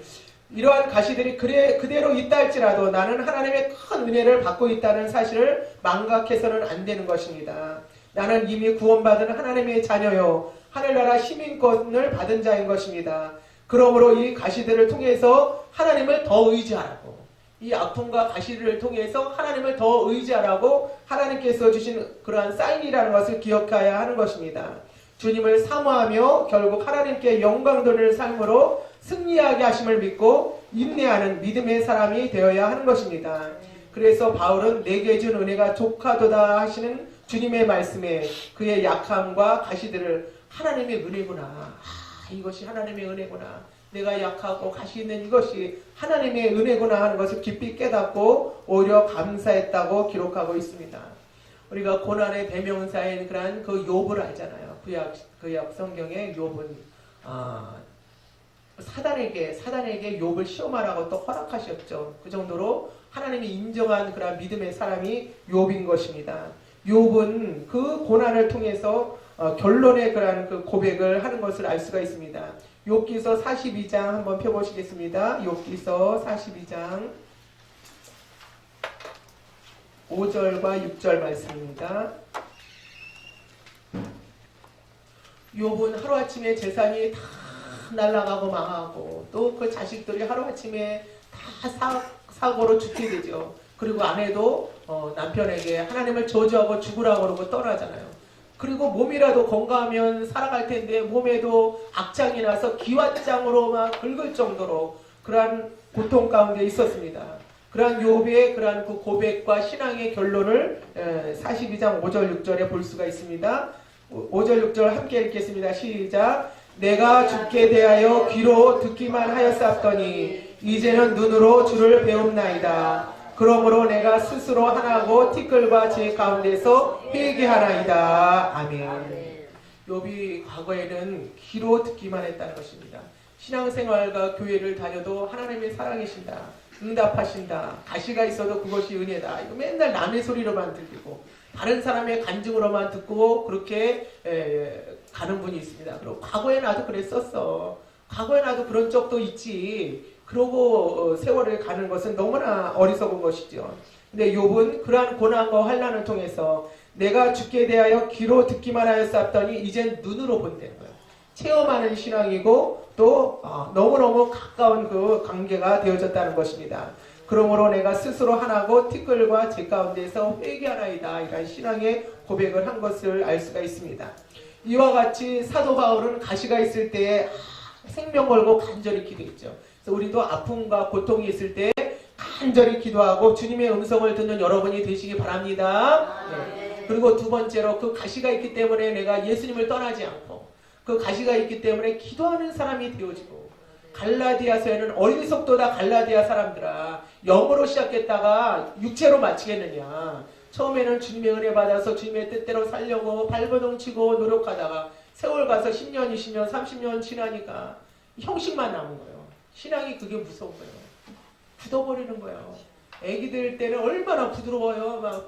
이러한 가시들이 그대로 있다 할지라도 나는 하나님의 큰 은혜를 받고 있다는 사실을 망각해서는 안 되는 것입니다. 나는 이미 구원받은 하나님의 자녀요 하늘나라 시민권을 받은 자인 것입니다. 그러므로 이 가시들을 통해서 하나님을 더 의지하라고 이 아픔과 가시를 통해서 하나님을 더 의지하라고 하나님께서 주신 그러한 사인이라는 것을 기억해야 하는 것입니다. 주님을 사모하며 결국 하나님께 영광 돌리는 삶으로 승리하게 하심을 믿고 인내하는 믿음의 사람이 되어야 하는 것입니다. 그래서 바울은 내게 준 은혜가 족하도다 하시는 주님의 말씀에 그의 약함과 가시들을 하나님의 은혜구나. 이것이 하나님의 은혜구나. 내가 약하고 가시 있는 이것이 하나님의 은혜구나 하는 것을 깊이 깨닫고 오히려 감사했다고 기록하고 있습니다. 우리가 고난의 대명사인 그런 그 욥을 알잖아요. 구약 성경의 욥은 사단에게 욥을 시험하라고 또 허락하셨죠. 그 정도로 하나님이 인정한 그런 믿음의 사람이 욥인 것입니다. 욥은 그 고난을 통해서 결론의 그런 그 고백을 하는 것을 알 수가 있습니다. 욥기서 42장 한번 펴보시겠습니다. 욥기서 42장 5절과 6절 말씀입니다. 욥은 하루아침에 재산이 다 날아가고 망하고 또 그 자식들이 하루아침에 다 사고로 죽게 되죠. 그리고 아내도 남편에게 하나님을 저주하고 죽으라고 그러고 떠나잖아요. 그리고 몸이라도 건강하면 살아갈 텐데 몸에도 악장이 나서 기왓장으로 막 긁을 정도로 그러한 고통 가운데 있었습니다. 그러한 욥의 그러한 그 고백과 신앙의 결론을 42장 5절 6절에 볼 수가 있습니다. 5절 6절 함께 읽겠습니다. 시작. 내가 주께 대하여 귀로 듣기만 하였사오니 이제는 눈으로 주를 배움나이다. 그러므로 내가 스스로 하나고 티끌과 제 가운데서 회개하나이다. 아멘. 욥이 과거에는 귀로 듣기만 했다는 것입니다. 신앙생활과 교회를 다녀도 하나님의 사랑이신다. 응답하신다. 가시가 있어도 그것이 은혜다. 이거 맨날 남의 소리로만 들리고 다른 사람의 간증으로만 듣고 그렇게 가는 분이 있습니다. 그리고 과거에 나도 그랬었어. 과거에 나도 그런 적도 있지. 그러고 세월을 가는 것은 너무나 어리석은 것이죠. 근데 욥은 그러한 고난과 환난을 통해서 내가 죽게 대하여 귀로 듣기만 하였었더니 이젠 눈으로 본다는 거예요. 체험하는 신앙이고 또 너무너무 가까운 그 관계가 되어졌다는 것입니다. 그러므로 내가 스스로 하나고 티끌과 제 가운데서 회개하나이다. 이런 신앙의 고백을 한 것을 알 수가 있습니다. 이와 같이 사도 바울은 가시가 있을 때에 생명 걸고 간절히 기도했죠. 그래서 우리도 아픔과 고통이 있을 때 간절히 기도하고 주님의 음성을 듣는 여러분이 되시기 바랍니다. 네. 그리고 두 번째로 그 가시가 있기 때문에 내가 예수님을 떠나지 않고 그 가시가 있기 때문에 기도하는 사람이 되어지고 갈라디아서에는 어리석도다 갈라디아 사람들아 영으로 시작했다가 육체로 마치겠느냐. 처음에는 주님의 은혜 받아서 주님의 뜻대로 살려고 발버둥 치고 노력하다가 세월 가서 10년, 20년, 30년 지나니까 형식만 남은 거예요. 신앙이 그게 무서운 거예요. 굳어버리는 거예요. 애기들 때는 얼마나 부드러워요. 막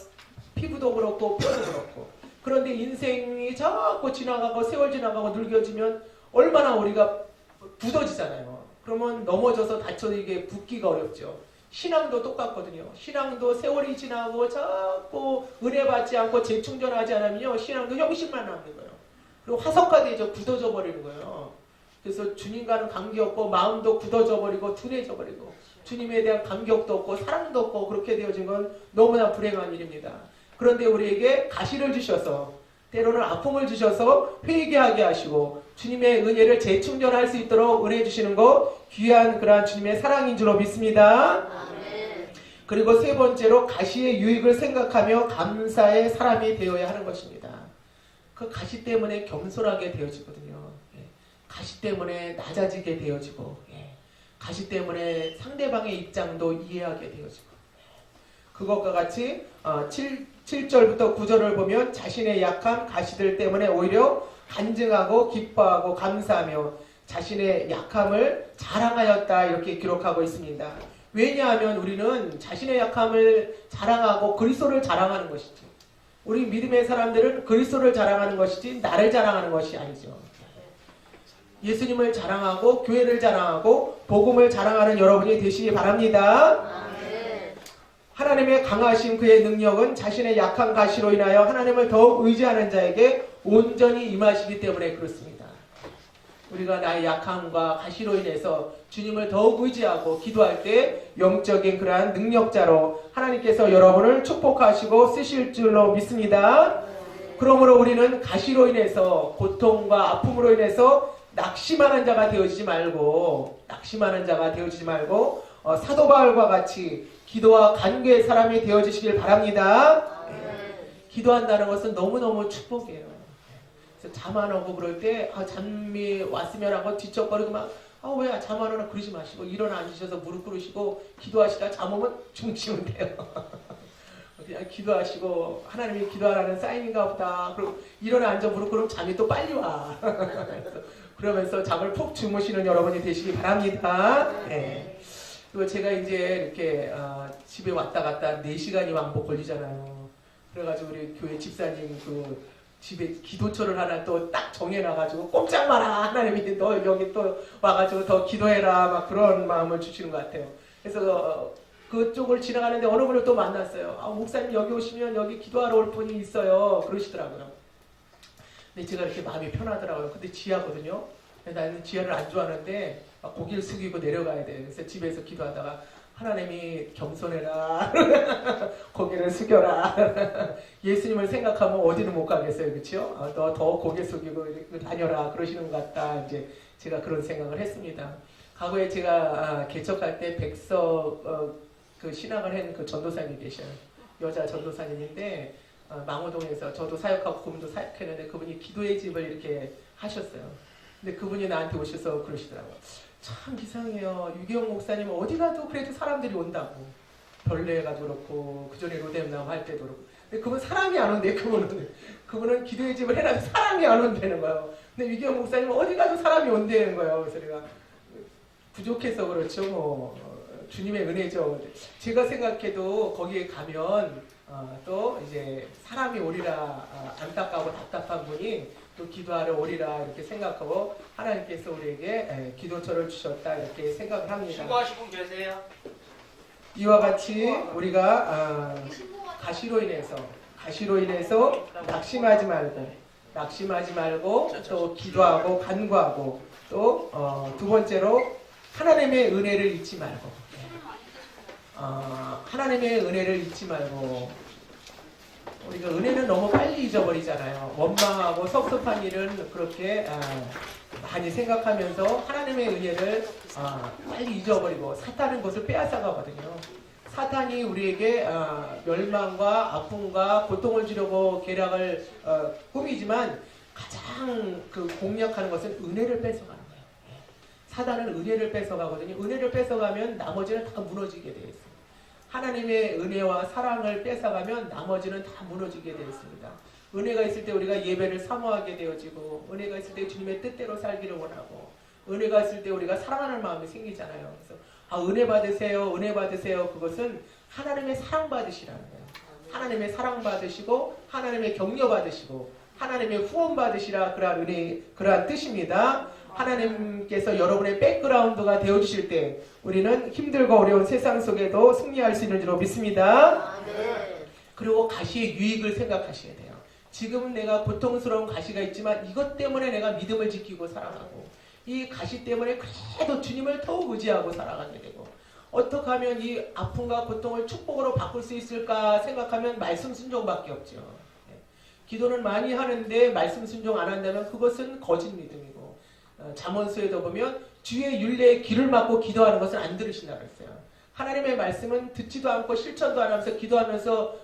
피부도 그렇고 뼈도 그렇고. 그런데 인생이 자꾸 지나가고 세월 지나가고 늙어지면 얼마나 우리가 굳어지잖아요. 그러면 넘어져서 다쳐서 이게 붓기가 어렵죠. 신앙도 똑같거든요. 신앙도 세월이 지나고 자꾸 은혜 받지 않고 재충전하지 않으면요. 신앙도 형식만 남는 거예요. 그리고 화석화되죠. 굳어져 버리는 거예요. 그래서 주님과는 관계 없고 마음도 굳어져 버리고 둔해져 버리고 주님에 대한 감격도 없고 사랑도 없고 그렇게 되어진 건 너무나 불행한 일입니다. 그런데 우리에게 가시를 주셔서 때로는 아픔을 주셔서 회개하게 하시고 주님의 은혜를 재충전할 수 있도록 은혜 주시는 거 귀한 그러한 주님의 사랑인 줄로 믿습니다. 아멘. 그리고 세 번째로 가시의 유익을 생각하며 감사의 사람이 되어야 하는 것입니다. 그 가시 때문에 겸손하게 되어지거든요. 가시 때문에 낮아지게 되어지고 가시 때문에 상대방의 입장도 이해하게 되어지고 그것과 같이 7절부터 9절을 보면 자신의 약한 가시들 때문에 오히려 간증하고 기뻐하고 감사하며 자신의 약함을 자랑하였다 이렇게 기록하고 있습니다. 왜냐하면 우리는 자신의 약함을 자랑하고 그리스도를 자랑하는 것이죠. 우리 믿음의 사람들은 그리스도를 자랑하는 것이지 나를 자랑하는 것이 아니죠. 예수님을 자랑하고 교회를 자랑하고 복음을 자랑하는 여러분이 되시기 바랍니다. 하나님의 강하신 그의 능력은 자신의 약한 가시로 인하여 하나님을 더욱 의지하는 자에게 온전히 임하시기 때문에 그렇습니다. 우리가 나의 약함과 가시로 인해서 주님을 더욱 의지하고 기도할 때 영적인 그러한 능력자로 하나님께서 여러분을 축복하시고 쓰실 줄로 믿습니다. 그러므로 우리는 가시로 인해서 고통과 아픔으로 인해서 낙심하는 자가 되어지지 말고 사도 바울과 같이 기도와 간구의 사람이 되어주시길 바랍니다. 기도한다는 것은 너무너무 축복이에요. 그래서 잠 안 오고 그럴 때 잠이 왔으면 하고 뒤척거리고 막 왜 잠 안 오나 그러지 마시고 일어나 앉으셔서 무릎 꿇으시고 기도하시다 잠 오면 주무시면 돼요. 그냥 기도하시고 하나님이 기도하라는 사인인가 보다. 그리고 일어나 앉아 무릎 꿇으면 잠이 또 빨리 와. 그러면서 잠을 푹 주무시는 여러분이 되시기 바랍니다. 네. 그리고 제가 이제 이렇게 집에 왔다 갔다 4시간이 왕복 걸리잖아요. 그래가지고 우리 교회 집사님 그 집에 기도처를 하나 또 딱 정해놔가지고 꼼짝 마라 하나님이 너 여기 또 와가지고 더 기도해라 막 그런 마음을 주시는 것 같아요. 그래서 그쪽을 지나가는데 어느 분을 또 만났어요. 목사님 여기 오시면 여기 기도하러 올 분이 있어요. 그러시더라고요. 근데 제가 이렇게 마음이 편하더라고요. 근데 지하거든요. 나는 지하를 안 좋아하는데 고개를 숙이고 내려가야 돼요. 그래서 집에서 기도하다가 하나님이 겸손해라. 고개를 숙여라. 예수님을 생각하면 어디는 못 가겠어요. 그렇죠? 너 더 고개 숙이고 다녀라. 그러시는 것 같다. 이제 제가 그런 생각을 했습니다. 과거에 제가 개척할 때 백석 그 신학을 한 그 전도사님이 계셔요. 여자 전도사님인데 망호동에서 저도 사역하고 그분도 사역했는데 그분이 기도의 집을 이렇게 하셨어요. 근데 그분이 나한테 오셔서 그러시더라고요. 참 이상해요. 유기영 목사님 어디 가도 그래도 사람들이 온다고. 별내가도 그렇고 그전에 로뎀나무 할 때도 그렇고. 근데 그분 사람이 안 온대. 그분은 기도의 집을 해놔도 사람이 안 온다는 거예요. 근데 유기영 목사님은 어디 가도 사람이 온다는 거예요. 그래서 내가 부족해서 그렇죠. 주님의 은혜죠. 제가 생각해도 거기에 가면 또 이제 사람이 오리라 안타까고 답답한 분이 또 기도하러 오리라 이렇게 생각하고 하나님께서 우리에게 기도처를 주셨다 이렇게 생각을 합니다. 신고하신 분 계세요? 이와 같이 우리가 가시로 인해서 낙심하지 말고 또 기도하고 간구하고 또 두 번째로 하나님의 은혜를 잊지 말고 우리가 은혜는 너무 빨리 잊어버리잖아요. 원망하고 섭섭한 일은 그렇게 많이 생각하면서 하나님의 은혜를 빨리 잊어버리고 사탄은 그것을 빼앗아가거든요. 사탄이 우리에게 멸망과 아픔과 고통을 주려고 계략을 꾸미지만 가장 그 공략하는 것은 은혜를 뺏어가는 거예요. 사탄은 은혜를 뺏어가거든요. 은혜를 뺏어가면 나머지는 다 무너지게 되어 있습니다. 하나님의 은혜와 사랑을 뺏어가면 나머지는 다 무너지게 되어 있습니다. 은혜가 있을 때 우리가 예배를 사모하게 되어지고, 은혜가 있을 때 주님의 뜻대로 살기를 원하고, 은혜가 있을 때 우리가 사랑하는 마음이 생기잖아요. 그래서 은혜 받으세요, 은혜 받으세요. 그것은 하나님의 사랑 받으시라는 거예요. 하나님의 사랑 받으시고, 하나님의 격려 받으시고, 하나님의 후원 받으시라, 그러한 은혜, 그러한 뜻입니다. 하나님께서 여러분의 백그라운드가 되어주실 때 우리는 힘들고 어려운 세상 속에도 승리할 수 있는 줄로 믿습니다. 그리고 가시의 유익을 생각하셔야 돼요. 지금 내가 고통스러운 가시가 있지만 이것 때문에 내가 믿음을 지키고 살아가고, 이 가시 때문에 그래도 주님을 더욱 의지하고 살아가게 되고, 어떻게 하면 이 아픔과 고통을 축복으로 바꿀 수 있을까 생각하면 말씀 순종밖에 없죠. 기도는 많이 하는데 말씀 순종 안 한다면 그것은 거짓 믿음이고, 잠언서에도 보면 주의 율례에 귀를 막고 기도하는 것은 안 들으신다고 했어요. 하나님의 말씀은 듣지도 않고 실천도 안 하면서 기도하면서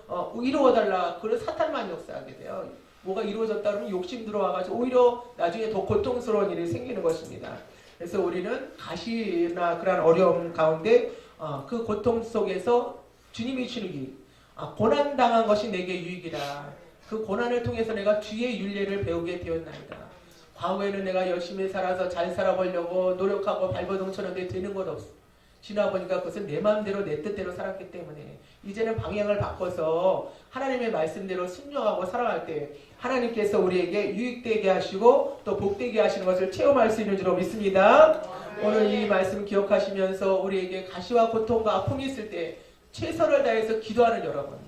이루어달라, 그걸 사탄만 역사하게 돼요. 뭐가 이루어졌다 그러면 욕심 들어와가지고 오히려 나중에 더 고통스러운 일이 생기는 것입니다. 그래서 우리는 가시나 그런 어려움 가운데 그 고통 속에서 주님이 주는 유익, 고난당한 것이 내게 유익이라. 그 고난을 통해서 내가 주의 율례를 배우게 되었나이다. 과거에는 내가 열심히 살아서 잘 살아보려고 노력하고 발버둥 쳤는데 되는 것 없어. 지나보니까 그것은 내 마음대로 내 뜻대로 살았기 때문에 이제는 방향을 바꿔서 하나님의 말씀대로 순종하고 살아갈 때 하나님께서 우리에게 유익되게 하시고 또 복되게 하시는 것을 체험할 수 있는 줄로 믿습니다. 오늘 이 말씀 기억하시면서 우리에게 가시와 고통과 아픔이 있을 때 최선을 다해서 기도하는 여러분,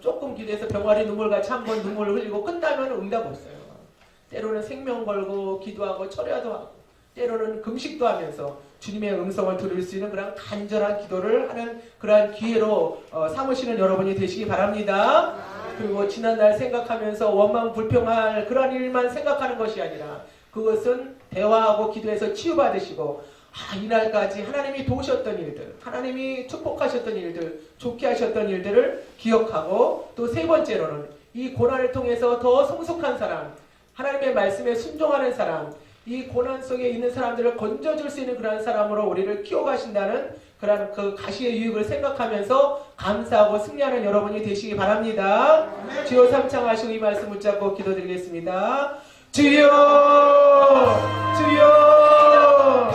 조금 기도해서 병아리 눈물같이 한번 눈물을 흘리고 끝나면 응답 없어요. 때로는 생명 걸고 기도하고 철야도 하고, 때로는 금식도 하면서 주님의 음성을 들을 수 있는 그런 간절한 기도를 하는 그러한 기회로 삼으시는 여러분이 되시기 바랍니다. 그리고 지난날 생각하면서 원망 불평할 그런 일만 생각하는 것이 아니라 그것은 대화하고 기도해서 치유받으시고, 이날까지 하나님이 도우셨던 일들, 하나님이 축복하셨던 일들, 좋게 하셨던 일들을 기억하고, 또 세 번째로는 이 고난을 통해서 더 성숙한 사람, 하나님의 말씀에 순종하는 사람, 이 고난 속에 있는 사람들을 건져줄 수 있는 그런 사람으로 우리를 키워가신다는 그런 그 가시의 유익을 생각하면서 감사하고 승리하는 여러분이 되시기 바랍니다. 주여 삼창하시고 이 말씀 붙잡고 기도드리겠습니다. 주여, 주여,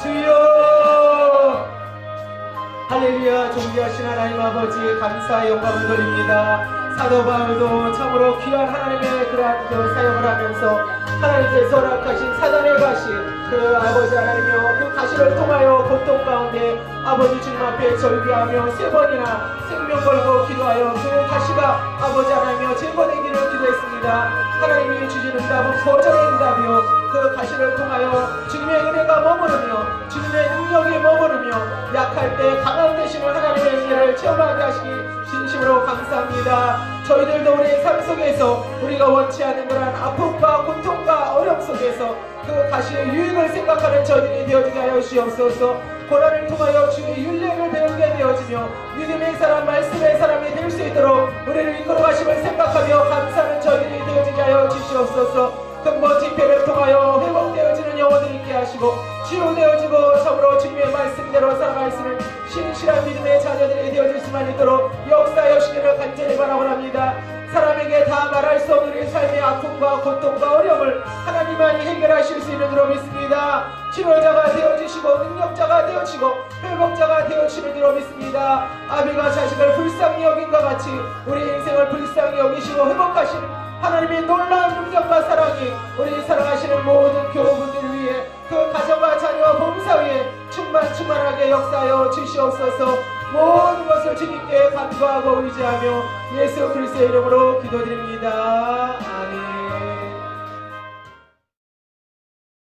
주여. 할렐루야. 존귀하신 하나님 아버지, 감사의 영광을 드립니다. 사도 바울도 참으로 귀한 하나님의 그러한 그 사역을 하면서 하나님께서 허락하신 사단의 가시, 그 아버지 하나님이여, 그 가시를 통하여 고통 가운데 아버지 주님 앞에 절규하며 세 번이나 생명 걸고 기도하여 그 가시가 아버지 하나님이여 제거되기를 기도했습니다. 하나님이 주시는 응답은 거절의 응답이요, 그 가시를 통하여 주님의 은혜가 머무르며 주님의 능력이 머무르며 약할 때 강한 되시는 하나님의 은혜를 체험하게 하시기 진심으로 감사합니다. 저희들도 우리의 삶 속에서 우리가 원치 않는 그런 아픔과 고통과 어려움 속에서 그 가시의 유익을 생각하는 저희들이 되어지게 하여 주옵소서. 고난을 통하여 주의 율례를 배우게 되어지며 믿음의 사람, 말씀의 사람이 될 수 있도록 우리를 이끌어 가심을 생각하며 감사하는 저희들이 되어지게 하여 주시옵소서. 근본 집회를 통하여 회복되어지는 영혼들이 있게 하시고 치유되어지고 참으로 주님의 말씀대로 살아갈 수 있는 신실한 믿음의 자녀들이 되어질 수만 있도록 역사하여 주시기를 간절히 바라고 합니다. 사람에게 다 말할 수 없는 우리 삶의 아픔과 고통과 어려움을 하나님만이 해결하실 수 있는 줄로 믿습니다. 치료자가 되어주시고 능력자가 되어지고 회복자가 되어주시는 줄로 믿습니다. 아비가 자식을 불쌍히 여긴과 같이 우리 인생을 불쌍히 여기시고 회복하시는 하나님의 놀라운 능력과 사랑이 우리 사랑하시는 모든 교우분들 위해 그 가정과 자녀와 봉사 위에 충만하게 역사하여 주시옵소서. 모든 것을 주님께 간구하고 의지하며 예수 그리스도의 이름으로 기도드립니다.